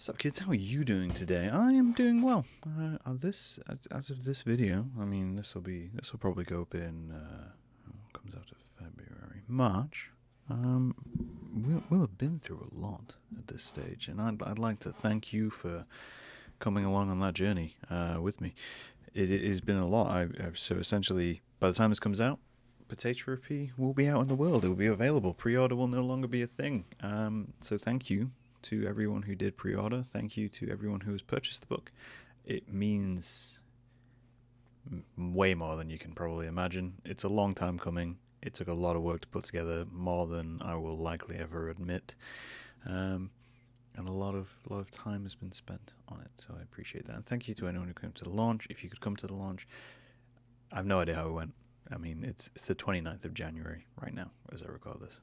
What's up, kids? How are you doing today? I am doing well. As of this video, I mean, this will probably go up in comes out of February, March. We'll have been through a lot at this stage, and I'd like to thank you for coming along on that journey with me. It has been a lot. So essentially, by the time this comes out, Potato Recipe will be out in the world. It will be available. Pre-order will no longer be a thing. So thank you to everyone who did pre-order. Thank you to everyone who has purchased the book. It means way more than you can probably imagine. It's a long time coming. It took a lot of work to put together, more than I will likely ever admit. And a lot of time has been spent on it, so I appreciate that. And thank you to anyone who came to the launch. If you could come to the launch, I have no idea how it went. I mean, it's the 29th of January right now, as I record this.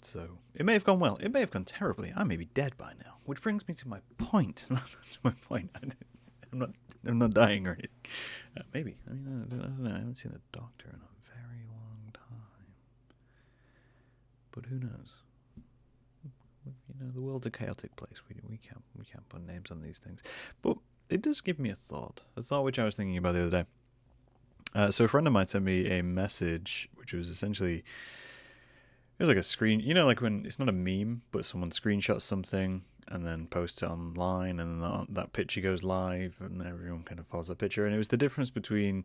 So it may have gone well. It may have gone terribly. I may be dead by now. Which brings me to my point. I'm not dying or anything. Maybe. I mean, I don't know. I haven't seen a doctor in a very long time. But who knows? You know, the world's a chaotic place. We can't put names on these things. But it does give me a thought which I was thinking about the other day. So a friend of mine sent me a message, which was essentially, it was like a screen, you know, like when it's not a meme, but someone screenshots something and then posts it online, and then that picture goes live, and everyone kind of follows that picture. And it was the difference between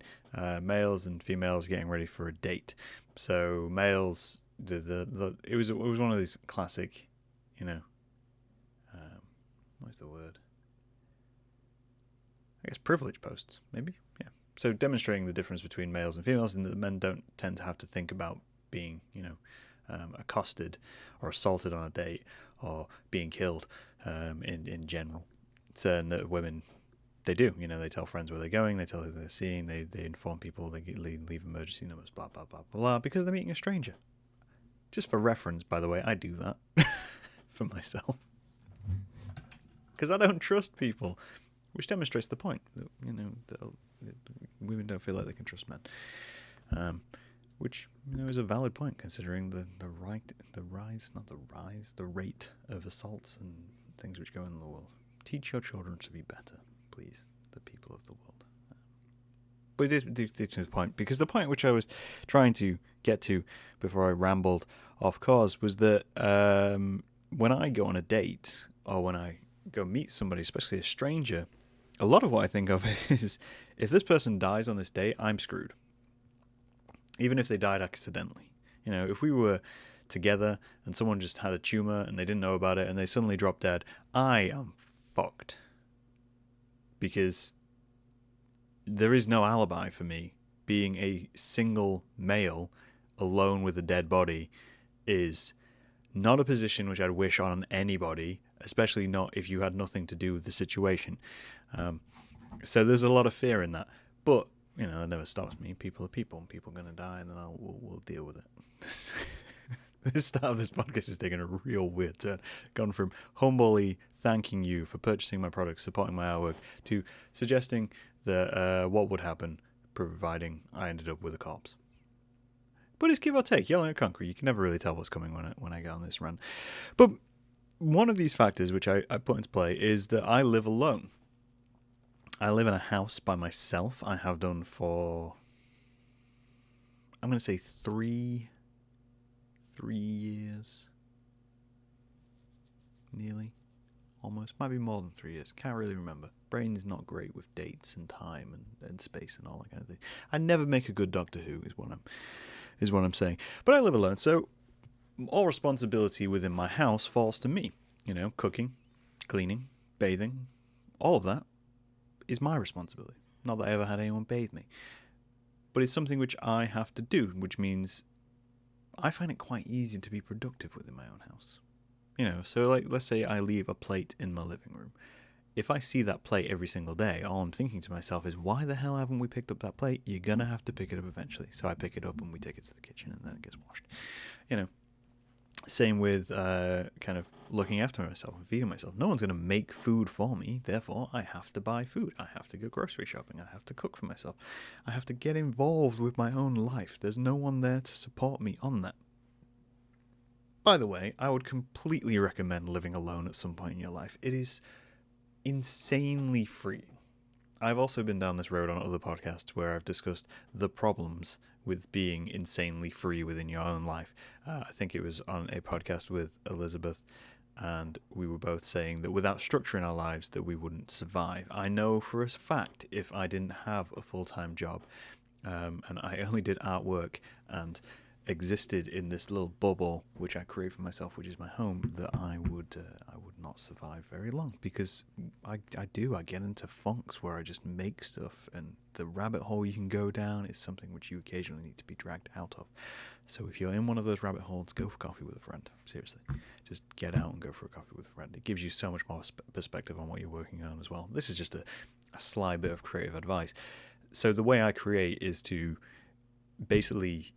males and females getting ready for a date. So males, it was one of these classic, you know, what's the word? I guess privilege posts, maybe. Yeah. So demonstrating the difference between males and females, and that men don't tend to have to think about being, you know, accosted or assaulted on a date or being killed in general. So, and that women, they do. You know, they tell friends where they're going, they tell who they're seeing, they inform people, they leave emergency numbers, blah, blah, blah, blah, because they're meeting a stranger. Just for reference, by the way, I do that for myself. Because I don't trust people, which demonstrates the point that, you know, women don't feel like they can trust men, which, you know, is a valid point considering the rate of assaults and things which go on in the world. Teach your children to be better, please, the people of the world. But it is to the point, because the point which I was trying to get to before I rambled off course was that when I go on a date, or when I go meet somebody, especially a stranger, a lot of what I think of is, if this person dies on this date, I'm screwed. Even if they died accidentally. You know, if we were together and someone just had a tumor and they didn't know about it and they suddenly dropped dead, I am fucked. Because there is no alibi for me. Being a single male alone with a dead body is not a position which I'd wish on anybody, especially not if you had nothing to do with the situation. So there's a lot of fear in that. But, you know, that never stops me. People are people, and people are going to die, and then we'll deal with it. The start of this podcast is taking a real weird turn. Gone from humbly thanking you for purchasing my products, supporting my artwork, to suggesting that what would happen providing I ended up with a corpse. But it's give or take, yelling at concrete. You can never really tell what's coming when I get on this run. But one of these factors which I put into play is that I live alone. I live in a house by myself. I have done for, I'm going to say 3 years. Nearly. Almost. Might be more than 3 years. Can't really remember. Brain is not great with dates and time and space and all that kind of thing. I never make a good Doctor Who is what I'm saying. But I live alone, so all responsibility within my house falls to me. You know, cooking, cleaning, bathing, all of that is my responsibility. Not that I ever had anyone bathe me. But it's something which I have to do, which means I find it quite easy to be productive within my own house. You know, so like, let's say I leave a plate in my living room. If I see that plate every single day, all I'm thinking to myself is, why the hell haven't we picked up that plate? You're going to have to pick it up eventually. So I pick it up and we take it to the kitchen and then it gets washed. You know, same with kind of looking after myself and feeding myself. No one's going to make food for me. Therefore, I have to buy food. I have to go grocery shopping. I have to cook for myself. I have to get involved with my own life. There's no one there to support me on that. By the way, I would completely recommend living alone at some point in your life. It is insanely freeing. I've also been down this road on other podcasts where I've discussed the problems with being insanely free within your own life. I think it was on a podcast with Elizabeth, and we were both saying that without structure in our lives that we wouldn't survive. I know for a fact if I didn't have a full-time job and I only did artwork and existed in this little bubble which I create for myself, which is my home, that I would not survive very long, because I get into funks where I just make stuff, and the rabbit hole you can go down is something which you occasionally need to be dragged out of. So if you're in one of those rabbit holes, go for coffee with a friend. Seriously, just get out and go for a coffee with a friend. It gives you so much more perspective on what you're working on as well. This is just a sly bit of creative advice. So the way I create is to basically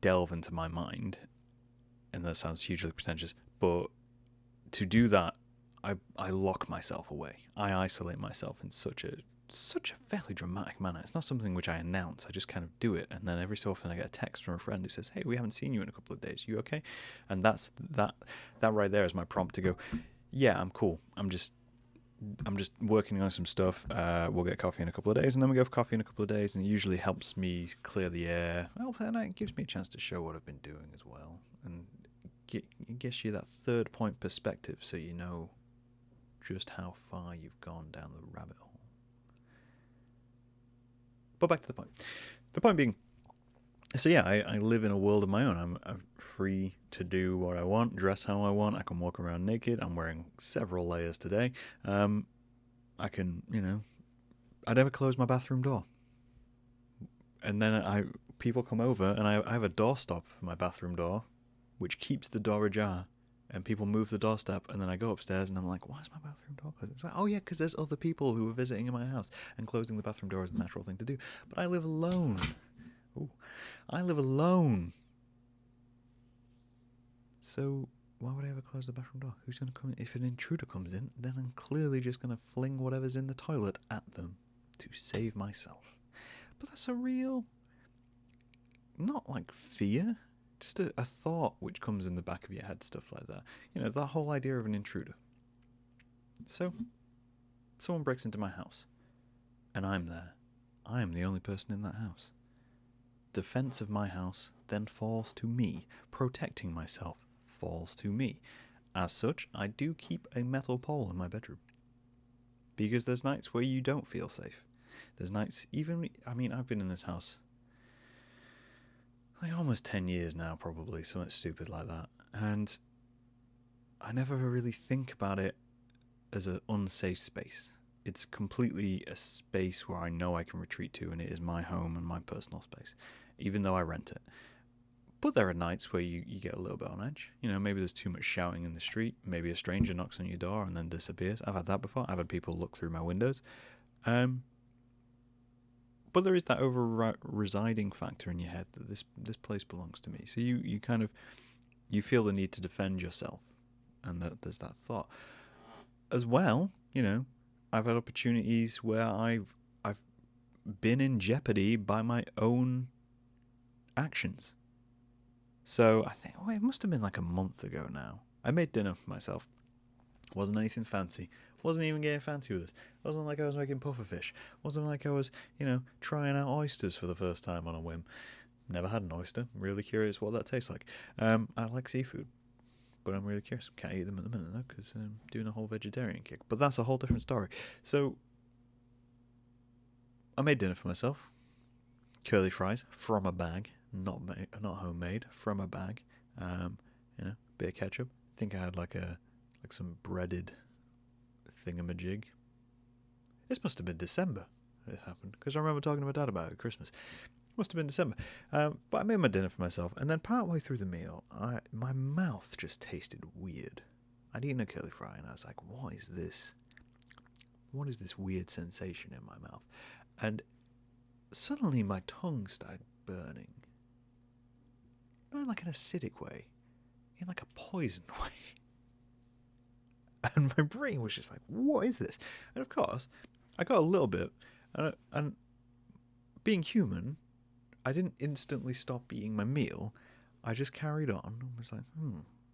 delve into my mind, and that sounds hugely pretentious, but to do that, I lock myself away. I isolate myself in such a fairly dramatic manner. It's not something which I announce. I just kind of do it, and then every so often I get a text from a friend who says, "Hey, we haven't seen you in a couple of days. You okay?" And that right there is my prompt to go, "Yeah, I'm cool. I'm just working on some stuff. We'll get coffee in a couple of days," and then we go for coffee in a couple of days, and it usually helps me clear the air. Well, and it gives me a chance to show what I've been doing as well, and it gives you that third point perspective, so you know just how far you've gone down the rabbit hole. But back to the point. The point being, so yeah, I live in a world of my own. I'm free to do what I want, dress how I want. I can walk around naked. I'm wearing several layers today. I can, I never close my bathroom door. And then people come over, and I have a doorstop for my bathroom door, which keeps the door ajar. And people move the doorstep, and then I go upstairs, and I'm like, why is my bathroom door closed? It's like, oh yeah, because there's other people who are visiting in my house, and closing the bathroom door is the natural thing to do. But I live alone. Ooh, I live alone. So why would I ever close the bathroom door? Who's going to come in? If an intruder comes in, then I'm clearly just going to fling whatever's in the toilet at them to save myself. But that's a real, not like fear, just a thought which comes in the back of your head, stuff like that. That whole idea of an intruder. So, someone breaks into my house, and I'm there. I am the only person in that house. Defense of my house then falls to me. Protecting myself falls to me. As such, I do keep a metal pole in my bedroom. Because there's nights where you don't feel safe. There's nights, I've been in this house like almost 10 years now, probably, something stupid like that. And I never really think about it as an unsafe space. It's completely a space where I know I can retreat to, and it is my home and my personal space, even though I rent it. But there are nights where you get a little bit on edge. Maybe there's too much shouting in the street. Maybe a stranger knocks on your door and then disappears. I've had that before. I've had people look through my windows. But there is that residing factor in your head that this place belongs to me. So you kind of, you feel the need to defend yourself, and that there's that thought. As well, I've had opportunities where I've been in jeopardy by my own actions. So I think, it must have been like a month ago now. I made dinner for myself. Wasn't anything fancy. Wasn't even getting fancy with this. Wasn't like I was making pufferfish. Wasn't like I was, trying out oysters for the first time on a whim. Never had an oyster. I'm really curious what that tastes like. I like seafood, but I'm really curious. Can't eat them at the minute though, because I'm doing a whole vegetarian kick. But that's a whole different story. So I made dinner for myself. Curly fries from a bag, not homemade, from a bag. Bit of ketchup. I think I had like some breaded thingamajig. This must have been December it happened, because I remember talking to my dad about it at Christmas. Must have been December. But I made my dinner for myself, and then partway through the meal, my mouth just tasted weird. I'd eaten a curly fry, and I was like, what is this? What is this weird sensation in my mouth? And suddenly my tongue started burning. Not in like an acidic way, in like a poison way. And my brain was just like, what is this? And of course, I got a little bit, and being human, I didn't instantly stop eating my meal. I just carried on and was like,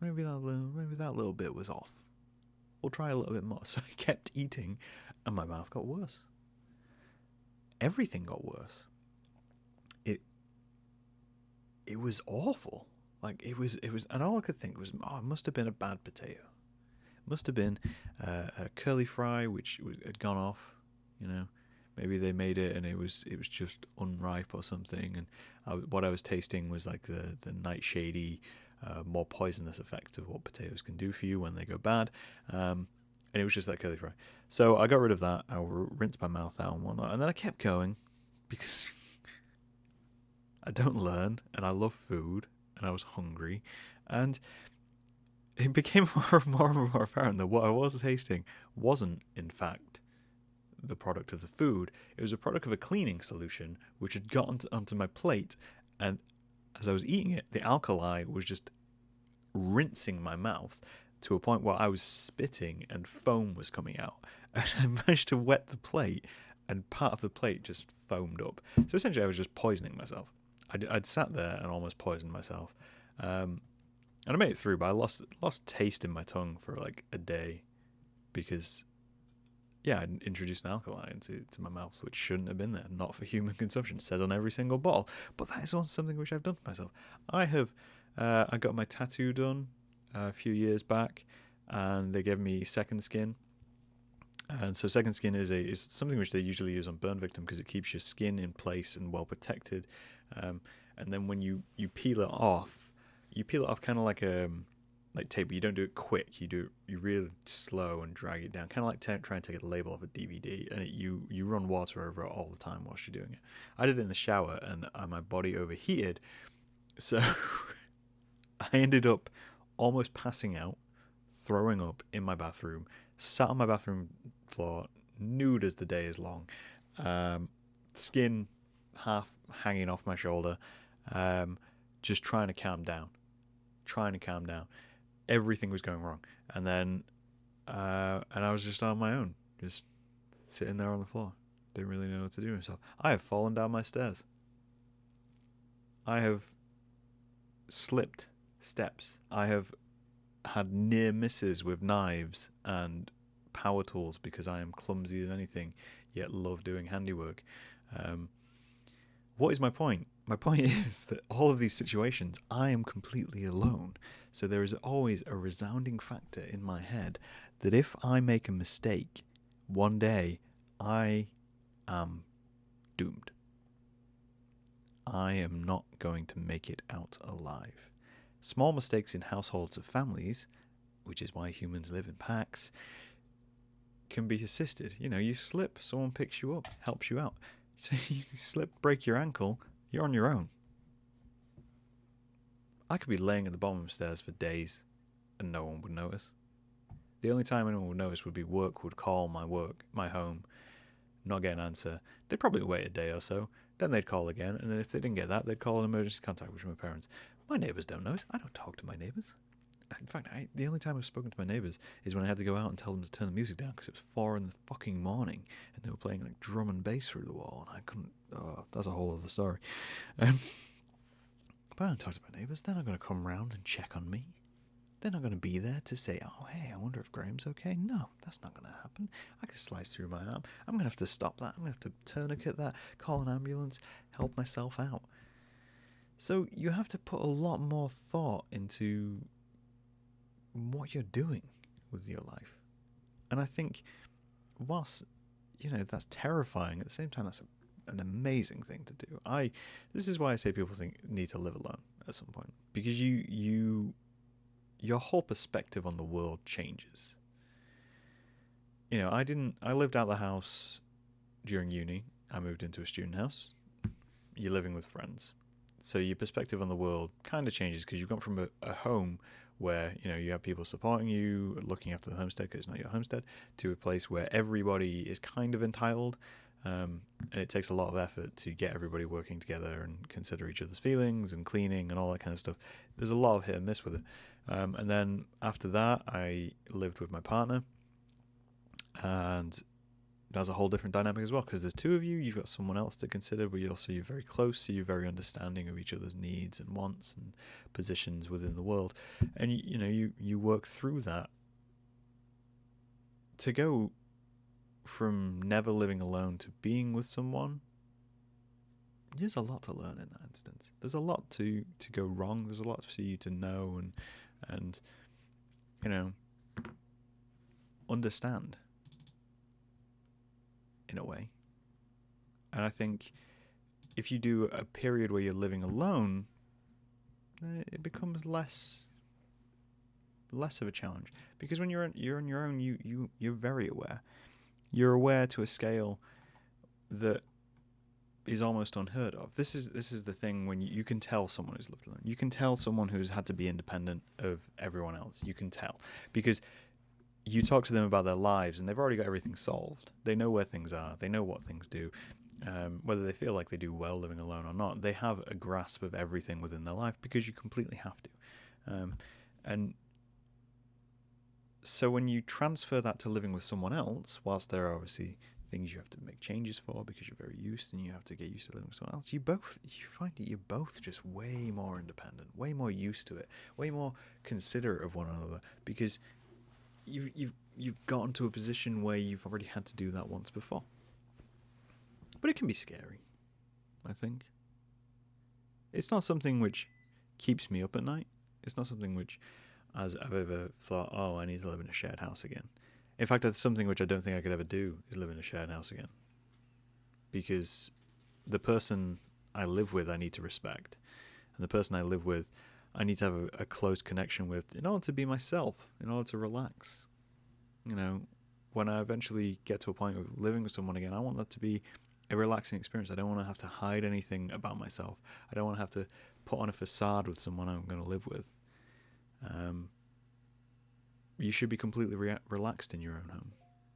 maybe that little bit was off. we'll try a little bit more. So I kept eating, and my mouth got worse. Everything got worse. It was awful. Like it was, and all I could think was, oh, it must have been a bad potato. It must have been a curly fry which had gone off. You know, maybe they made it and it was just unripe or something. And what I was tasting was like the nightshady, more poisonous effect of what potatoes can do for you when they go bad. And it was just that curly fry. So I got rid of that. I rinsed my mouth out and whatnot, and then I kept going because I don't learn, and I love food, and I was hungry, and it became more and more apparent that what I was tasting wasn't, in fact, the product of the food. It was a product of a cleaning solution which had gotten onto my plate, and as I was eating it, the alkali was just rinsing my mouth to a point where I was spitting and foam was coming out. And I managed to wet the plate, and part of the plate just foamed up. So essentially, I was just poisoning myself. I'd sat there and almost poisoned myself, and I made it through, but I lost taste in my tongue for like a day because, yeah, I'd introduced an alkali into my mouth which shouldn't have been there, not for human consumption. It says on every single bottle, but that is something which I've done for myself. I got my tattoo done a few years back, and they gave me second skin. And so second skin is something which they usually use on burn victim because it keeps your skin in place and well protected. And then when you peel it off kind of like tape, but you don't do it quick. You really slow and drag it down, kind of like trying to take a label off a DVD, and you run water over it all the time whilst you're doing it. I did it in the shower, and my body overheated, so I ended up almost passing out, throwing up in my bathroom, sat on my bathroom floor, nude as the day is long, skin half hanging off my shoulder, just trying to calm down. Everything was going wrong, and then and I was just on my own, just sitting there on the floor. Didn't really know what to do with myself. I have fallen down my stairs. I have slipped steps. I have had near misses with knives and power tools because I am clumsy as anything, yet love doing handiwork. What is my point? My point is that all of these situations, I am completely alone. So there is always a resounding factor in my head that if I make a mistake, one day I am doomed. I am not going to make it out alive. Small mistakes in households of families, which is why humans live in packs, can be assisted. You know, you slip, someone picks you up, helps you out. So you slip, break your ankle, you're on your own. I could be laying at the bottom of the stairs for days and no one would notice. The only time anyone would notice would be work would call my home, not get an answer. They'd probably wait a day or so, then they'd call again, and then if they didn't get that, they'd call an emergency contact, which were my parents. My neighbours don't notice. I don't talk to my neighbours. In fact, the only time I've spoken to my neighbours is when I had to go out and tell them to turn the music down because it was 4 in the fucking morning and they were playing like drum and bass through the wall and I couldn't. Oh, that's a whole other story. But I don't talk to my neighbours. They're not going to come round and check on me. They're not going to be there to say, oh, hey, I wonder if Graham's okay. No, that's not going to happen. I can slice through my arm. I'm going to have to stop that. I'm going to have to tourniquet that, call an ambulance, help myself out. So you have to put a lot more thought into what you're doing with your life. And I think whilst, that's terrifying, at the same time, that's an amazing thing to do. This is why I say people need to live alone at some point. Because your whole perspective on the world changes. I lived out the house during uni. I moved into a student house. You're living with friends. So your perspective on the world kind of changes because you've gone from a home where, you have people supporting you, looking after the homestead because it's not your homestead, to a place where everybody is kind of entitled. And it takes a lot of effort to get everybody working together and consider each other's feelings and cleaning and all that kind of stuff. There's a lot of hit and miss with it. And then after that, I lived with my partner. And that's a whole different dynamic as well, because there's two of you, you've got someone else to consider, but you're very close, so you're very understanding of each other's needs and wants and positions within the world. And you work through that to go from never living alone to being with someone, there's a lot to learn in that instance. There's a lot to go wrong. There's a lot for you to know and understand in a way. And I think if you do a period where you're living alone, then it becomes less of a challenge, because when you're on your own, you're very aware. You're aware to a scale that is almost unheard of. This is the thing when you can tell someone who's lived alone. You can tell someone who's had to be independent of everyone else. You can tell, because you talk to them about their lives and they've already got everything solved. They know where things are. They know what things do. Whether they feel like they do well living alone or not, they have a grasp of everything within their life, because you completely have to. And so when you transfer that to living with someone else, whilst there are obviously things you have to make changes for because you're very used and you have to get used to living with someone else, you find that you're both just way more independent, way more used to it, way more considerate of one another, because you've gotten to a position where you've already had to do that once before. But it can be scary, I think. It's not something which keeps me up at night. It's not something which, as I've ever thought, I need to live in a shared house again. In fact, that's something which I don't think I could ever do, is live in a shared house again. Because the person I live with, I need to respect. And the person I live with, I need to have a close connection with in order to be myself, in order to relax. When I eventually get to a point of living with someone again, I want that to be a relaxing experience. I don't want to have to hide anything about myself. I don't want to have to put on a facade with someone I'm going to live with. You should be completely relaxed in your own home.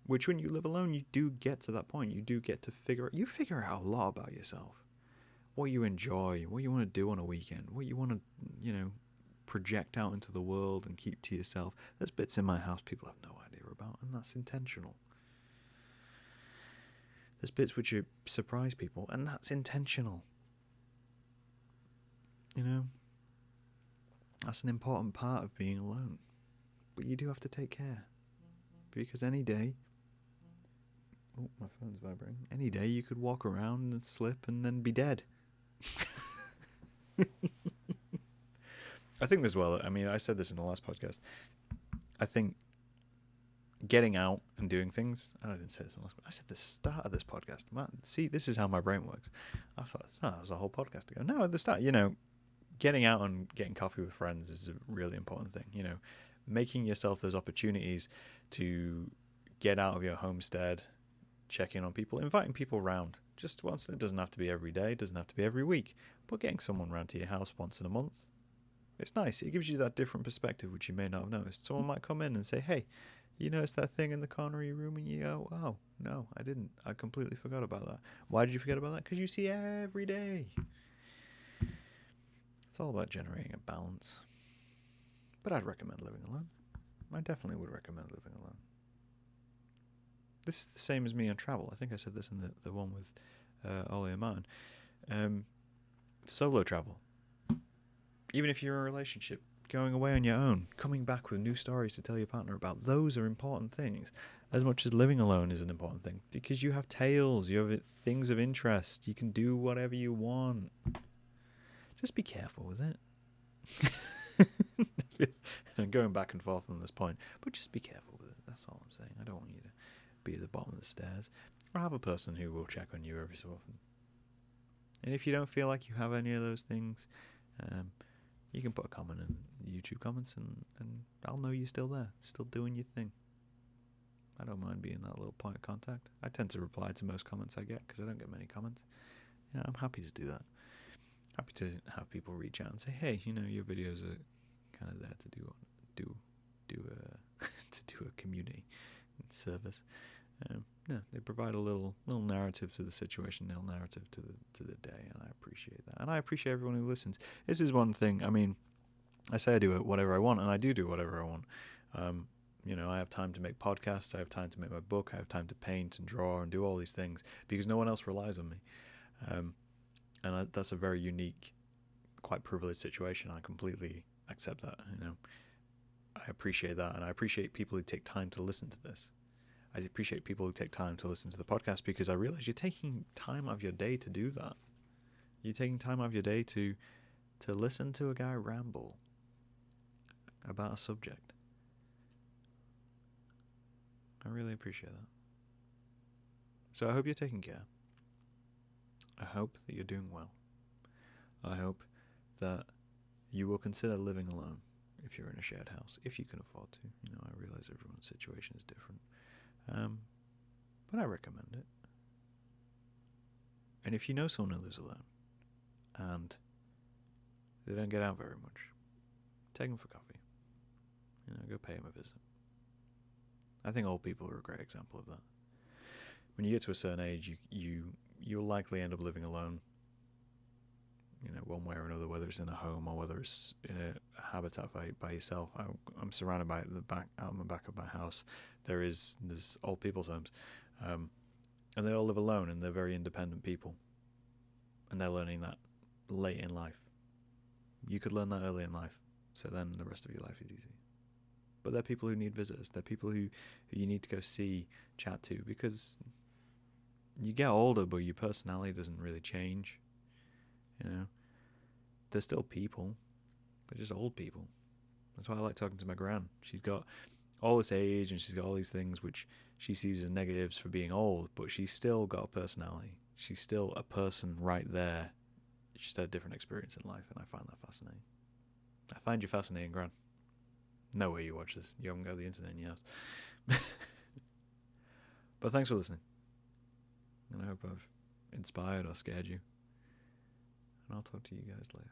Which, when you live alone, you do get to that point. You do get to figure out a lot about yourself. What you enjoy, what you want to do on a weekend, what you want to, project out into the world and keep to yourself. There's bits in my house people have no idea about, and that's intentional. There's bits which surprise people, and that's intentional. That's an important part of being alone. But you do have to take care, because any day, my phone's vibrating. Any day you could walk around and slip and then be dead. I think as well, I said this in the last podcast, I think getting out and doing things, I didn't say this in the last, I said the start of this podcast. Man, see, this is how my brain works. I thought, that was a whole podcast ago. No, at the start, getting out and getting coffee with friends is a really important thing. Making yourself those opportunities to get out of your homestead, check in on people, inviting people around just once. It doesn't have to be every day, it doesn't have to be every week, but getting someone around to your house once in a month, it's nice. It gives you that different perspective which you may not have noticed. Someone might come in and say, hey, you noticed that thing in the corner of your room? And you go, oh, no, I didn't. I completely forgot about that. Why did you forget about that? Because you see every day. It's all about generating a balance. But I'd recommend living alone. I definitely would recommend living alone. This is the same as me on travel. I think I said this in the one with Ollie and Martin. Solo travel. Even if you're in a relationship, going away on your own, coming back with new stories to tell your partner about, those are important things. As much as living alone is an important thing. Because you have tales, you have things of interest, you can do whatever you want. Just be careful with it. I'm going back and forth on this point, but just be careful with it. That's all I'm saying. I don't want you to be at the bottom of the stairs. Or have a person who will check on you every so often. And if you don't feel like you have any of those things, you can put a comment in the YouTube comments and I'll know you're still there, still doing your thing. I don't mind being that little point of contact. I tend to reply to most comments I get because I don't get many comments. I'm happy to do that. Happy to have people reach out and say, hey, your videos are kind of there to do a community service. They provide a little narrative to the situation, a little narrative to the day, and I appreciate that. And I appreciate everyone who listens. This is one thing. I say I do whatever I want, and I do whatever I want. I have time to make podcasts. I have time to make my book. I have time to paint and draw and do all these things because no one else relies on me. And that's a very unique, quite privileged situation. I completely accept that. I appreciate that, and I appreciate people who take time to listen to this. I appreciate people who take time to listen to the podcast, because I realize you're taking time out of your day to do that. You're taking time out of your day to listen to a guy ramble about a subject. I really appreciate that. So I hope you're taking care. I hope that you're doing well. I hope that you will consider living alone if you're in a shared house, if you can afford to. I realize everyone's situation is different. But I recommend it. And if you know someone who lives alone and they don't get out very much, take them for coffee. Go pay them a visit. I think old people are a great example of that. When you get to a certain age, you'll likely end up living alone, one way or another, whether it's in a home or whether it's in a habitat by yourself. I'm surrounded by out in the back of my house. There's old people's homes, and they all live alone, and they're very independent people, and they're learning that late in life. You could learn that early in life, so then the rest of your life is easy. But they're people who need visitors. They're people who you need to go see, chat to, because you get older, but your personality doesn't really change. They're still people. They're just old people. That's why I like talking to my gran. She's got all this age, and she's got all these things which she sees as negatives for being old, but she's still got a personality. She's still a person right there. She's just had a different experience in life, and I find that fascinating. I find you fascinating, gran. No way you watch this. You haven't got the internet in your house. But thanks for listening. And I hope I've inspired or scared you. And I'll talk to you guys later.